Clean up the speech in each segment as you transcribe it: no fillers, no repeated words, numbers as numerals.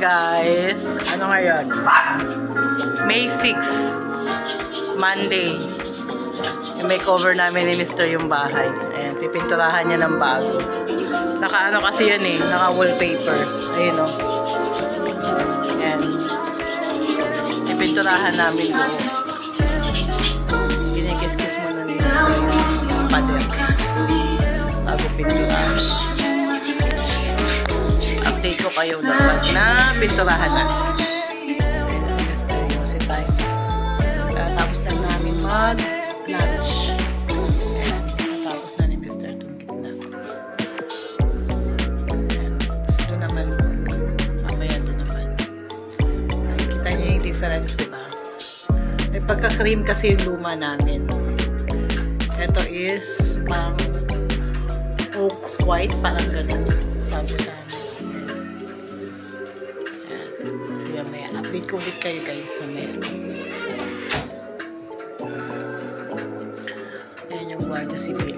guys. Ano ngayon? May 6. Monday. Yung makeover namin ni Mr. yung bahay. Ayan, pipinturahan niya ng bago. Naka-ano kasi yan eh. Naka-wallpaper. Ayun o. Ayan. Pipinturahan namin doon. Kinikis-kis muna nila yung pader. Bago pinturahan. Update ko kayo dapat na pinturahan na. Seryoso tayo. Tapos lang namin mag-lunch. Tapos na ni Mr. itong gitna. Tapos doon naman, mamaya doon naman. Nakikita niyo yung difference, diba? May pagka-cream kasi yung luma namin. Ito is pang oak white, parang ganun. Sabi sa may update ko ulit kayo guys sa meron. Ayan yung Guardia Civil.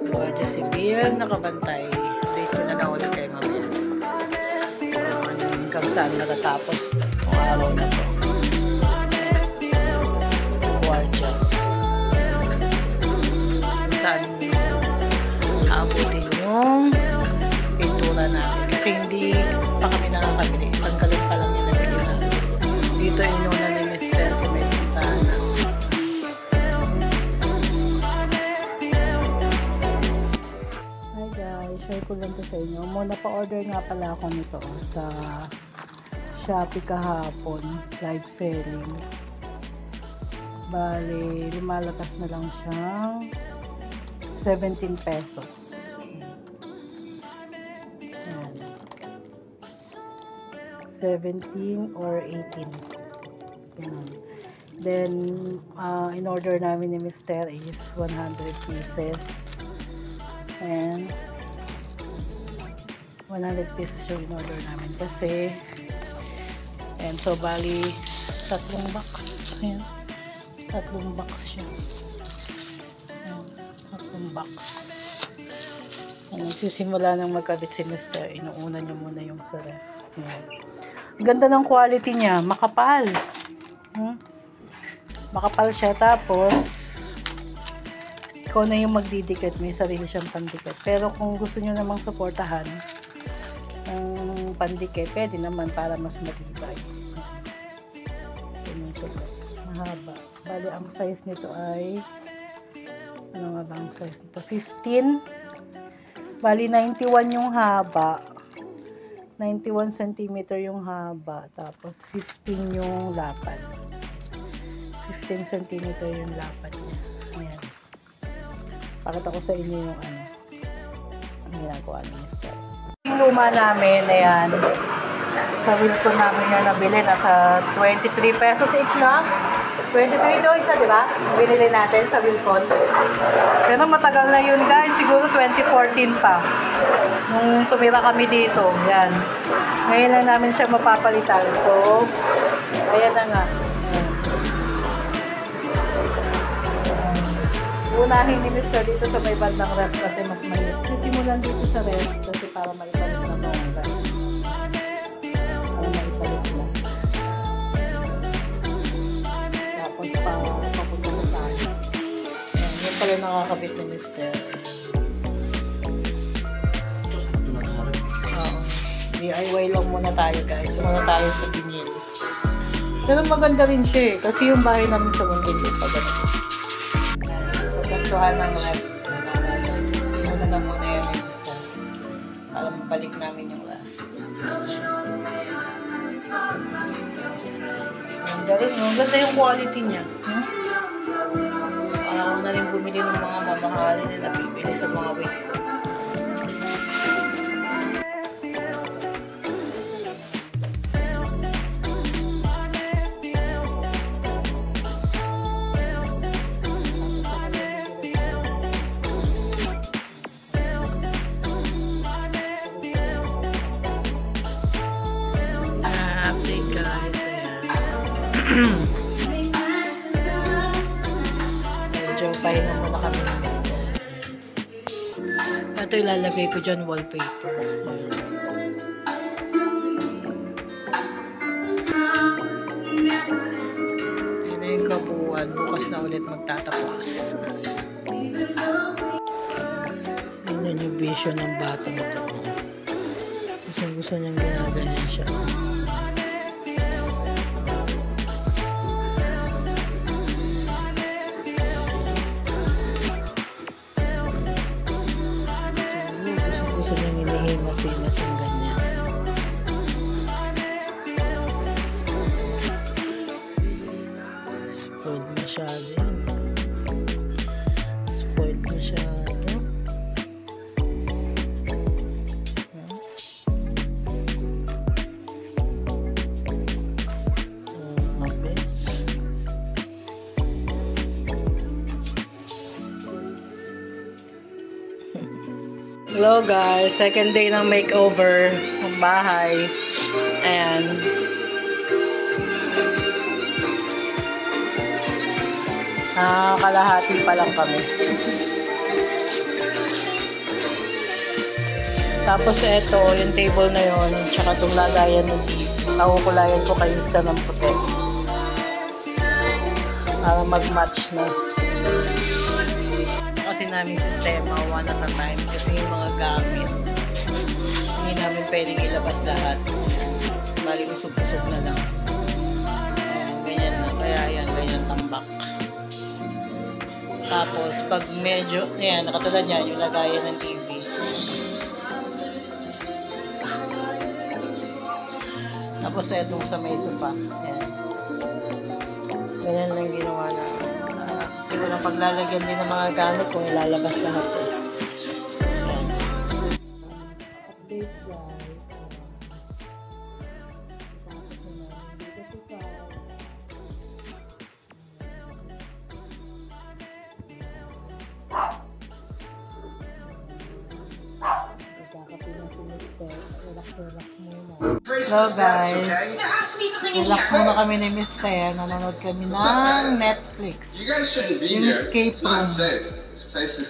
Guardia Civil nakabantay. Update ko na lang ulit kayo mamaya. Hanggang saan natatapos ang araw na to. Guardia. Saan abutin yung pintura namin. Kasi hindi pa kami nakakabili. Isang kalit pa lang yung nabili namin. Dito inuna ni Mr. sa may bintana. Hi guys, share ko lang to sa inyo. Muna pa-order nga pala ako nito sa Shopee kahapon. Live selling. Bali, lumalakas na lang siyang 17 pesos. 17 or 18. Yan. Then, in order namin ni Mr. is 100 pieces. And 100 pieces yung in order namin. Kasi, and so, bali, 3 box. Ayan. 3 box siya. Ayan. 3 box. And nagsisimula nang magkabit si Mr. Inuuna niya muna yung sa ref. Ayan. Ganda ng quality niya, makapal. Makapal siya, tapos ikaw na yung magdidikit, may sarili siyang pandikit. Pero kung gusto niyo namang suportahan ang pandikit, pwede naman para mas matibay. Mahaba. Bali, ang size nito ay ano nga ba ang size nito? 15. Bali, 91 yung haba. 91 cm yung haba, tapos 15 yung lapad. 15 cm yung lapad niya. Ayan. Pakita ko sa inyo yung ano, ang ginagawa ni Mr. Yung luma namin, ayan. Sa Wilcon namin yung nabili, nasa 23 pesos each na. 23 do isa, di ba? Binili natin sa Wilcon. Pero matagal na yun guys, siguro 2014 pa. Nung tumira kami dito, yan. Ngayon na namin siya mapapalitan. So, ayan na nga. Unahin ni Mr. dito sa may bandang ref kasi mas maliit. Sisimulan dito sa ref kasi para maipalit na mga ref. Para maipalit na. Tapos papunta na tayo. Yan pala nakakabit ni Mr. DIY lang muna tayo guys. Muna tayo sa binil. Pero maganda rin siya eh. Kasi yung bahay namin sa Muntinlupa pa ganito. Pagkastuhan ng ref. Ano na muna yan eh. Para mabalik namin yung ref. Ganda rin. Ganda yung quality niya. Para ko na rin bumili ng mga mamahalin na nabibili sa mga weight ko. Medyo pahinga muna kami ng Mr. Ito ilalagay ko dyan wallpaper. laban. Bukas na ulit magtatapos. Yan yung vision ng batang ito. Gusto niyang ginaganyan siya. Gusto niyang inihimas-himas yung ganyan. Spoiled masyado yan. Spoiled masyado. Hello guys, second day ng makeover ng bahay. And kalahati pa lang kami. Tapos ito, yung table na yon, tsaka itong lagayan ng TV. Nakukulayan ko kay Mr. ng puti. Para mag-match na. Kasi namin sistema one at a time kasi yung mga gamit hindi namin pwedeng ilabas lahat, bali usog-usog na lang. Ganyan na, kaya yan, ganyan tambak. Tapos pag medyo yan, katulad yan yung lagayan ng TV, tapos etong sa may sofa, yan. Ganyan lang ginawa na. Siguro paglalagyan din ng mga gamit kung ilalabas lahat eh. Update guys. Hello guys. Relax muna kami ni Mr. Nanonood kami ng Netflix. Yung Escape Room.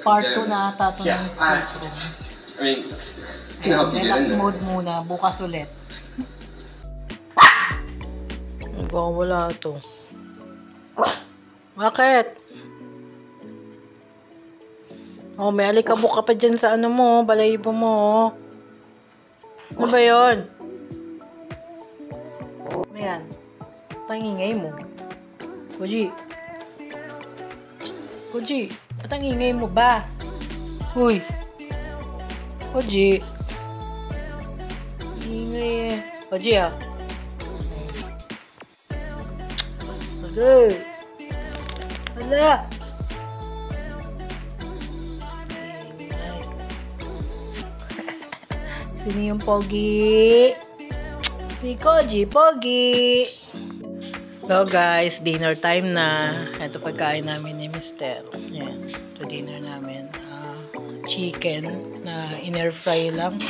Part 2 na ata ito ng Escape Room. Relax mode muna. Bukas ulit. Wala ito. Bakit? Oh, may alikabok ka pa dyan sa ano mo, balahibo mo. Ano ba yun? Ano yan? Tangingay mo. Koji. Koji, tangingay mo ba? Uy. Koji. Ingay eh. Koji ah. Aduh. Ala. Sini yung Pogi. Si Koji, Pogi. So guys, dinner time na. Ito pagkain namin ni Mr. Yan. Ito dinner namin. Chicken na in-air fry lang.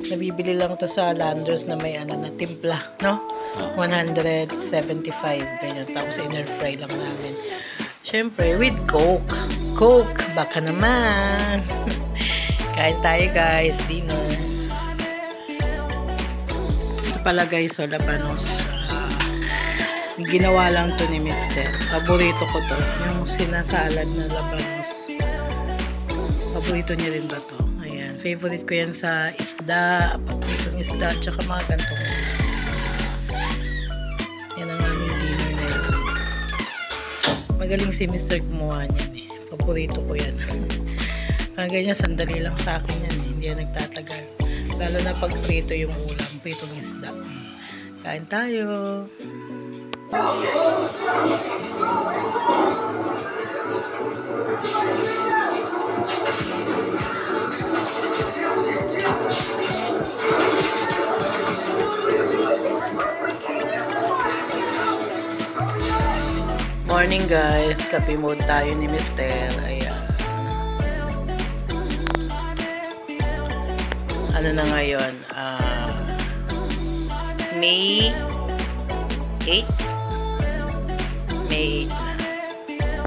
Nabibili lang to sa Landers na may ano na timpla, no? 175. Ganyan. Tapos in-air fry lang namin. Siyempre, with Coke. Coke, baka naman. Kain tayo guys, dinner. Pala guys, so labanos. Ginawa lang to ni Mr. Paborito ko to. Yung sinasalad na labanos. Paborito niya rin ba to? Ayan. Favorite ko yan sa isda. Pagpitong isda. Tsaka mga gantong. Yan ang aming dinner na yun. Magaling si Mr. kumuha niyan eh. Paborito ko yan. Ganyan, sandali lang sa akin yan eh. Hindi yan nagtatagal. Lalo na pag prito yung ulam, pritong isda. Kain tayo. Morning guys, kape mode tayo ni Mr. Ayan. Ano na ngayon? May 8? May 8 na.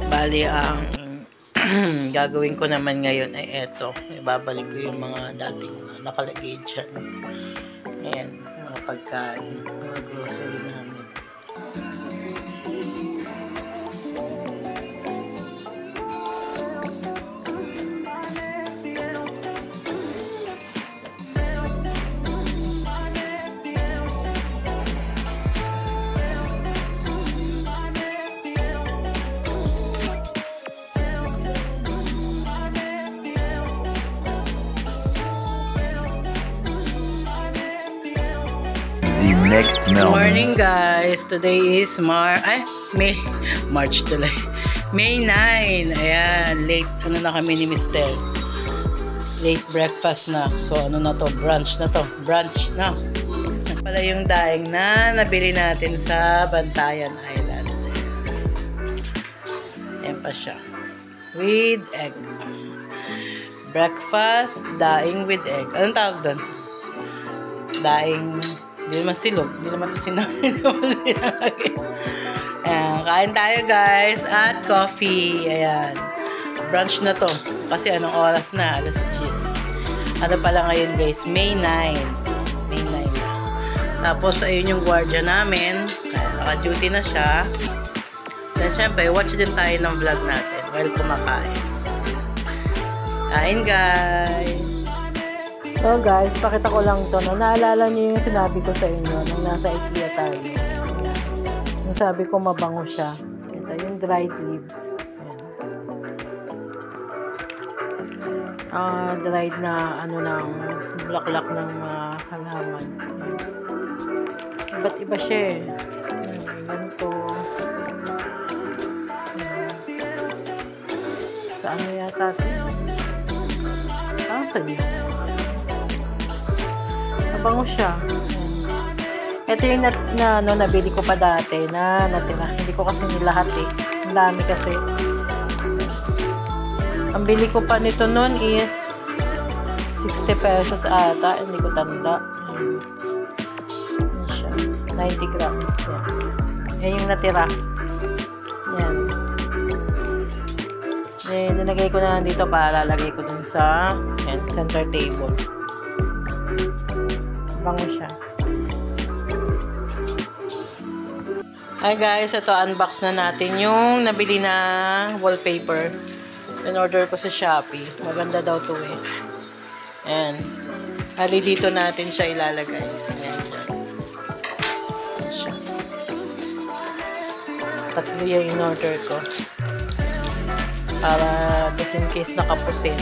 Bali, ang gagawin ko naman ngayon ay eto. Ibabalik ko yung mga dating nakalagay dyan. Ayan. pagkain, mga grocery namin. Next Good morning guys. Today is March tuloy. May 9. Ayan, late ano na kami ni Mr. Late breakfast na. So ano na to? Brunch na to. Brunch na. Pala yung daing na nabili natin sa Bantayan Island. Ayan pa siya. With egg. Breakfast, daing with egg. Anong tawag doon? Daing, hindi naman silog. Hindi naman ito sinangin. Ayan, kain tayo guys. At coffee. Ayan. Brunch na to. Kasi anong oras na? Alas 10. Ano pala ngayon guys? May 9. May 9 na. Tapos ayun yung guardia namin. Kaya naka-duty na siya. Then syempre, watch din tayo ng vlog natin while kumakain. Kain guys! So guys, pakita ko lang to. No? Naalala niyo yung sinabi ko sa inyo nung nasa IKEA tayo. Yung sabi ko mabango siya. Ito yung dried leaves. Dried na ano ng bulaklak ng halaman. Iba't iba siya eh. Ganito. Saan na yata ito? Saan yun? Mabango siya. Ito yung nabili ko pa dati na natira. Hindi ko kasi nilahat eh. Ang dami kasi. Ang bili ko pa nito noon is 60 pesos ata. Hindi ko tanda. Yan siya. 90 grams. Yan. Yan yung natira. Yan. Nilagay ko na dito para lalagay ko dun sa center table. Bango siya. Hi guys, ito unbox na natin yung nabili na wallpaper. In-order ko sa Shopee. Maganda daw to eh. Ayan. Hali dito natin siya ilalagay. Ayan siya. Ayan siya. Tatlo yung in-order ko. Para just in case nakapusin.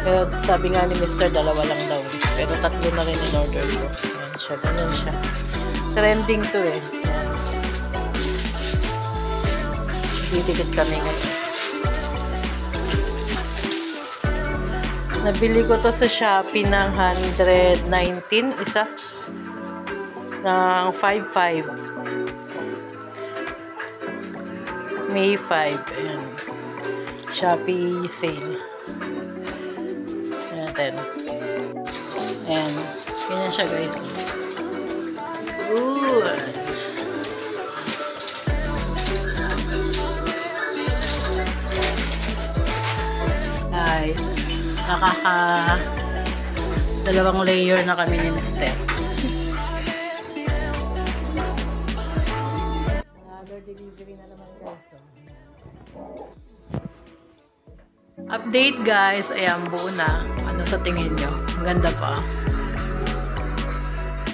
Pero sabi nga ni Mr. dalawa lang daw. Pero tatlo na rin in-order ko. Ayan siya. Ganyan siya. Trending to eh. Didikit kami ngayon. Nabili ko to sa Shopee ng 119. Isa. Ng 5.5. May 5. Ayan. Shopee sale. Ayan. Ayan. Ganyan siya guys. Ooh. Guys. Dalawang layer na kami ni Mr. Another delivery na naman guys. Update guys, ayan buo na. Ano sa tingin nyo? Ang ganda pa.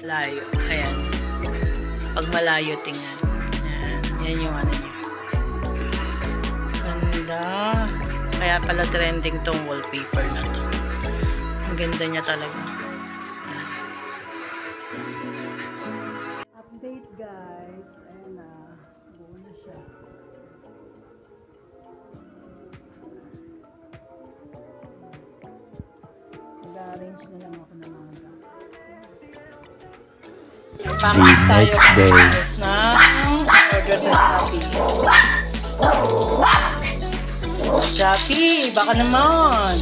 Malayo. Ayan. Pag malayo tingnan. Ayan. Yan yung ano niya. Ganda. Kaya pala trending tong wallpaper na to. Ang ganda niya talaga. Update guys. Ayan na. Buo na siya. Nag-arrange na lang ako ng mga the next day. Na order sa Shopee. Shopee, baka naman.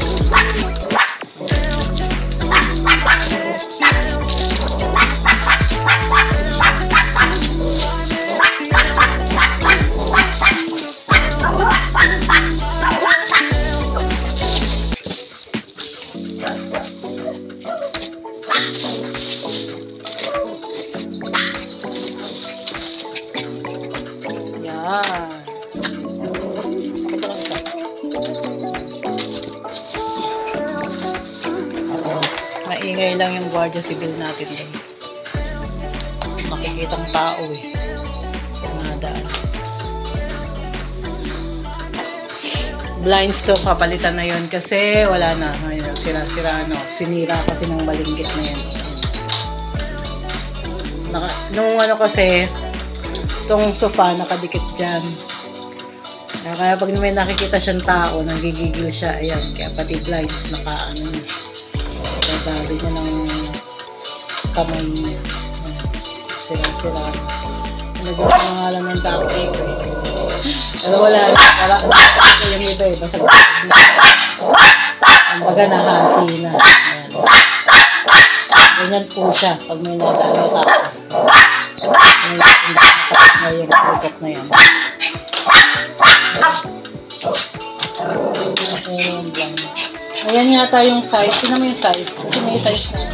Ingay lang yung Guardia Civil natin doon. Makikitang tao eh. Kung nadaan. Blinds to, papalitan na yun kasi wala na. Ngayon, sira-sira ano. Sinira kasi ng balinggit na yan. Nung ano kasi, itong sofa nakadikit dyan. Kaya pag may nakikita siyang tao, nanggigigil siya. Ayan, kaya pati blinds naka-ano niya. Dadali niya ng kamay niya. Sira-sira. Naging pangalan ng duct tape eh. Pero wala yung iba eh. Basta ang baga nahati na. Ayan. Ganyan po siya pag may nadaan na tao. May yung product na yan. Ayan yata yung size. Sino mo yung size? Kasi may size na.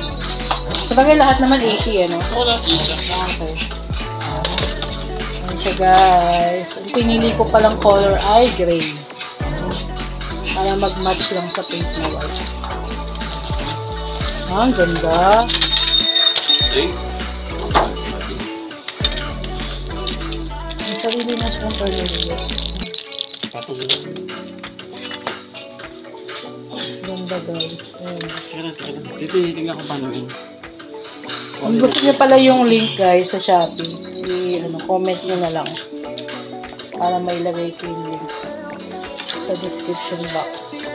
Sabagay lahat naman 80 ano? Wala, isa. Okay. Ayan siya guys. Ang pinili ko palang color ay gray. Para mag-match lang sa pink na white. Ang ganda. Okay. Ang sarili na siyang tornilyo. Patong na. Ganda guys. Ayan. Dito, tingnan ko paano yun. Kung gusto niyo pala yung link guys sa Shopee, comment nyo na lang para mailagay ko yung link sa description box.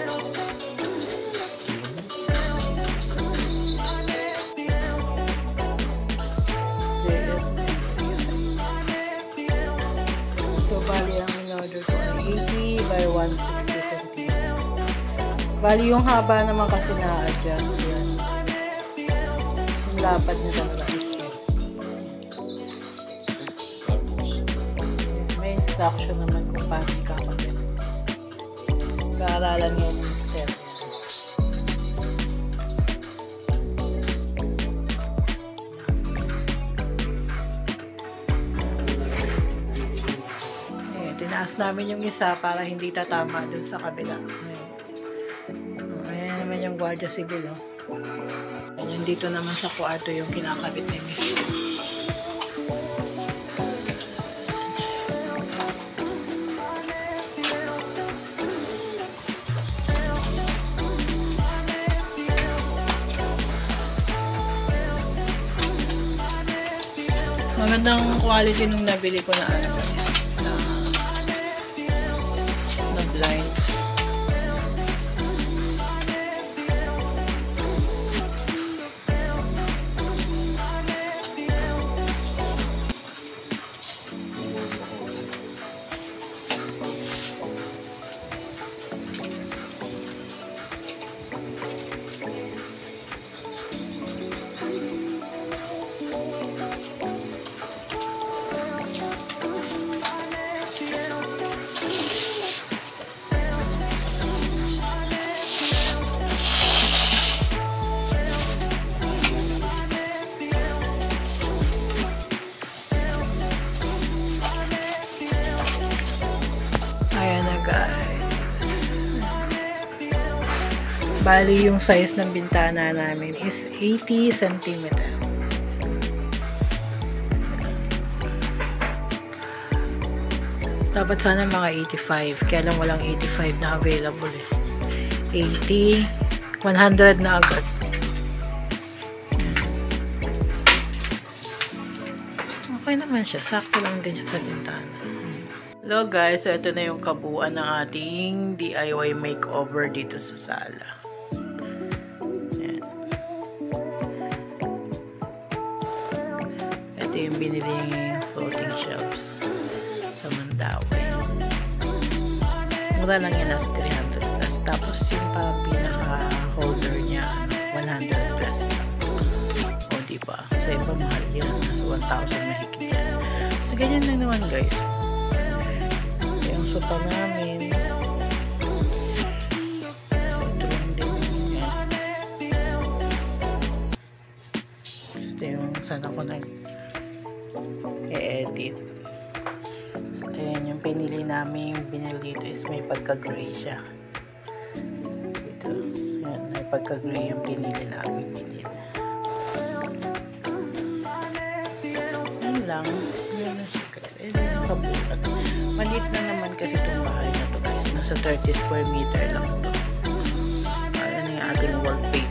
So bali ang in-order ko ay 80 by 160 cm. Bali yung haba naman kasi na-adjust yan. Yung lapad niya talaga is yan. May instruction naman kung paano ikakabit. Kaaralan niya yung step. Ayan, tinaas namin yung isa para hindi tatama dun sa kabila. Ayan naman yung Guardia Civil. Oh. Ayan, dito naman sa kwarto yung kinakabit namin. Magandang quality nung nabili ko na ano na blind. Ayan na guys. Bali yung size ng bintana namin is 80 cm. Dapat sana mga 85. Kaya lang walang 85 na available eh. 80, 100 na agad. Okay naman siya. Sakto lang din siya sa bintana. Hello guys, so ito na yung kabuuan ng ating DIY makeover dito sa sala. Ayan. Ito yung biniling floating shelves sa Mandaue. Mura lang yan, nasa 300 plus. Tapos yung pinaka-holder niya, 100 plus. O diba? Sa iba mahal yan. Nasa 1,000 mahigit yan. So ganyan lang naman guys. Sopa namin. So, ito lang din yan. Ito yung saan ako nag-e-edit. So, ayan yung pinili namin. Yung binili dito is may pagka-gray siya. Ito. Ayan, may pagka-gray yung pinili namin. lang. Yun na siya guys. Eh, kabukat. Maliit na naman kasi itong bahay na to guys. Nasa 30 square meter lang ito. Ano na yung ating wallpaper.